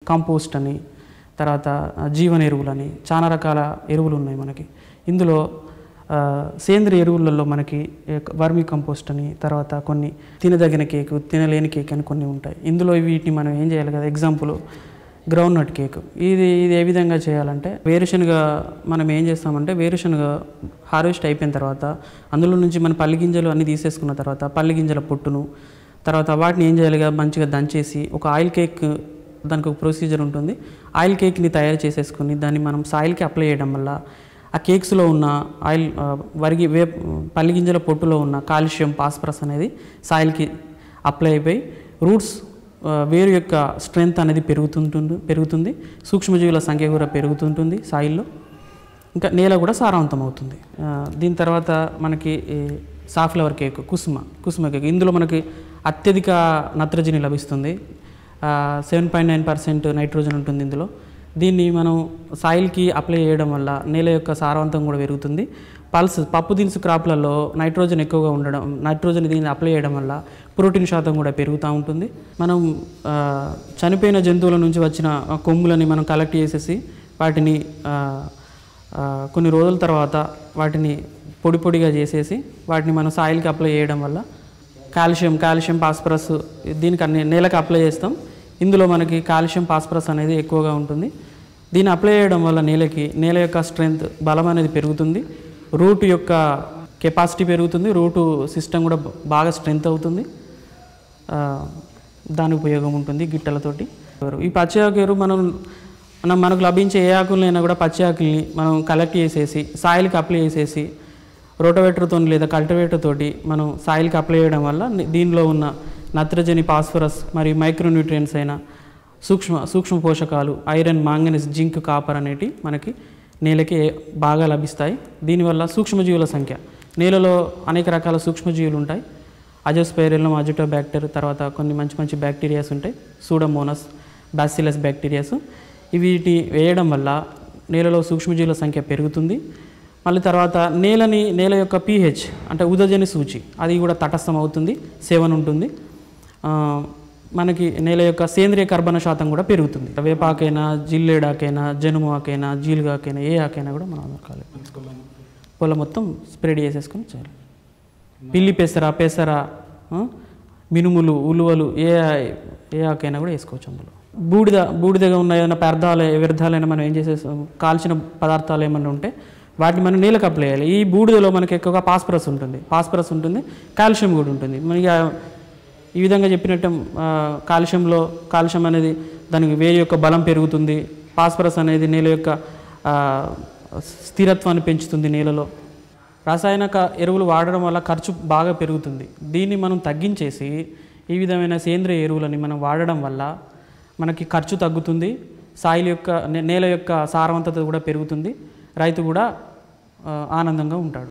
Compost అని, తర్వాత జీవన ఎరువులని చాలా రకాల ఎరువులు ఉన్నాయి మనకి. ఇందులో సేంద్రియ ఎరువులలో మనకి వర్మీ కంపోస్ట్ అని, తర్వాత కొన్ని తినదగిన కేకు, తినలేని కేక్ అని కొన్ని ఉంటాయి. ఇందులో వీటిని మనం ఏం చేయాలి కదా, ఎగ్జాంపుల్ గ్రౌండ్ నట్ కేక్. ఇది ఏ విధంగా చేయాలంటే, వేరుశనగ మనం ఏం చేస్తామంటే, వేరుశనగ హార్వెస్ట్ అయిపోయిన తర్వాత అందులో నుంచి మన పల్లి గింజలు అన్నీ తీసేసుకున్న తర్వాత పల్లి గింజల పొట్టును, తర్వాత వాటిని ఏం చేయాలిగా మంచిగా దంచేసి ఒక ఆయిల్ కేక్, దానికి ఒక ప్రొసీజర్ ఉంటుంది. ఆయిల్ కేక్ని తయారు చేసేసుకుని దాన్ని మనం సాయిల్కి అప్లై చేయడం వల్ల ఆ కేక్స్లో ఉన్న ఆయిల్ పల్లి గింజల పొట్టులో ఉన్న కాల్షియం, ఫాస్ఫరస్ అనేది సాయిల్కి అప్లై అయిపోయి రూట్స్ వేరు యొక్క స్ట్రెంగ్త్ అనేది పెరుగుతుంది. సూక్ష్మజీవుల సంఖ్య కూడా పెరుగుతుంటుంది సాయిల్లో. ఇంకా నేల కూడా సారవంతం అవుతుంది. దీని తర్వాత మనకి సాఫ్లవర్ కేక్, కుసుమ కేక్. ఇందులో మనకి అత్యధిక నత్రజని లభిస్తుంది. 7.9% నైట్రోజన్ ఉంటుంది ఇందులో. దీన్ని మనం సాయిల్కి అప్లై చేయడం వల్ల నేల యొక్క సారవంతం కూడా పెరుగుతుంది. పప్పు దినుసు క్రాప్లలో నైట్రోజన్ ఎక్కువగా ఉండడం, నైట్రోజన్ దీన్ని అప్లై చేయడం వల్ల ప్రోటీన్ శాతం కూడా పెరుగుతూ ఉంటుంది. మనం చనిపోయిన జంతువుల నుంచి వచ్చిన కొమ్ములని మనం కలెక్ట్ చేసేసి వాటిని కొన్ని రోజుల తర్వాత వాటిని పొడిగా చేసేసి వాటిని మనం సాయిల్కి అప్లై చేయడం వల్ల కాల్షియం, ఫాస్ఫరస్ దీనికి అన్ని నేలకు అప్లై చేస్తాం. ఇందులో మనకి కాల్షియం, ఫాస్ఫరస్ అనేది ఎక్కువగా ఉంటుంది. దీన్ని అప్లై చేయడం వల్ల నేల యొక్క స్ట్రెంగ్త్, బలం అనేది పెరుగుతుంది. రూట్ యొక్క కెపాసిటీ పెరుగుతుంది. రూటు సిస్టమ్ కూడా బాగా స్ట్రెంగ్త్ అవుతుంది. దాని ఉపయోగం ఉంటుంది గిట్టలతోటి. ఈ పచ్చి ఆకు ఎరువు మనకు లభించే ఏ ఆకులైనా కూడా పచ్చి ఆకుల్ని మనం కలెక్ట్ చేసేసి సాయిల్కి అప్లై చేసేసి రోటోవేటర్తో లేదా కల్టివేటర్ తోటి మనం సాయిల్కి అప్లై చేయడం వల్ల దీనిలో ఉన్న నత్రజని, ఫాస్ఫరస్ మరియు మైక్రోన్యూట్రియంట్స్ అయిన సూక్ష్మ పోషకాలు, ఐరన్, మాంగనీస్, జింక్, కాపర్ అనేటి మనకి నేలకి బాగా లభిస్తాయి. దీనివల్ల సూక్ష్మజీవుల సంఖ్య, నేలలో అనేక రకాల సూక్ష్మజీవులు ఉంటాయి. అజోస్పైరిల్లం, అజిటోబ్యాక్టర్, తర్వాత కొన్ని మంచి బ్యాక్టీరియాస్ ఉంటాయి, సూడోమోనస్, బాసిల్లస్ బ్యాక్టీరియాస్. వీటిని వేయడం వల్ల నేలలో సూక్ష్మజీవుల సంఖ్య పెరుగుతుంది. మళ్ళీ తర్వాత నేల యొక్క pH అంటే ఉదజని సూచి అది కూడా తటస్థం అవుతుంది, 7 ఉంటుంది. మనకి నేల యొక్క సేంద్రియ కర్బన శాతం కూడా పెరుగుతుంది. వేపాకైనా, జిల్లేడాకైనా, జనుము ఆకైనా, జీలుగాకైనా, ఏ ఆకైనా కూడా మనం అదొకాలి. పొలం మొత్తం స్ప్రెడ్ చేసేసుకొని చేయాలి. పిల్లి పెసర, మినుములు, ఉలువలు, ఏ ఆకైనా కూడా వేసుకోవచ్చు. అందులో బూడిదగా ఉన్న ఏదైనా వ్యర్థాలైనా మనం ఏం చేసేస్తాం, కాల్చిన పదార్థాలు ఏమైనా ఉంటే వాటిని మనం నేలకు అప్లై చేయాలి. ఈ బూడిదలో మనకి ఎక్కువగా ఫాస్ఫరస్ ఉంటుంది, కాల్షియం కూడా ఉంటుంది. మనకి ఈ విధంగా చెప్పినట్టు కాల్షియం అనేది దానికి వేరు యొక్క బలం పెరుగుతుంది. ఫాస్ఫరస్ అనేది నేల యొక్క స్థిరత్వాన్ని పెంచుతుంది నేలలో. రాసాయనిక ఎరువులు వాడడం వల్ల ఖర్చు బాగా పెరుగుతుంది. దీన్ని మనం తగ్గించేసి ఈ విధమైన సేంద్రియ ఎరువులని మనం వాడడం వల్ల మనకి ఖర్చు తగ్గుతుంది. నేల యొక్క సారవంతత కూడా పెరుగుతుంది. రైతు కూడా ఆనందంగా ఉంటాడు.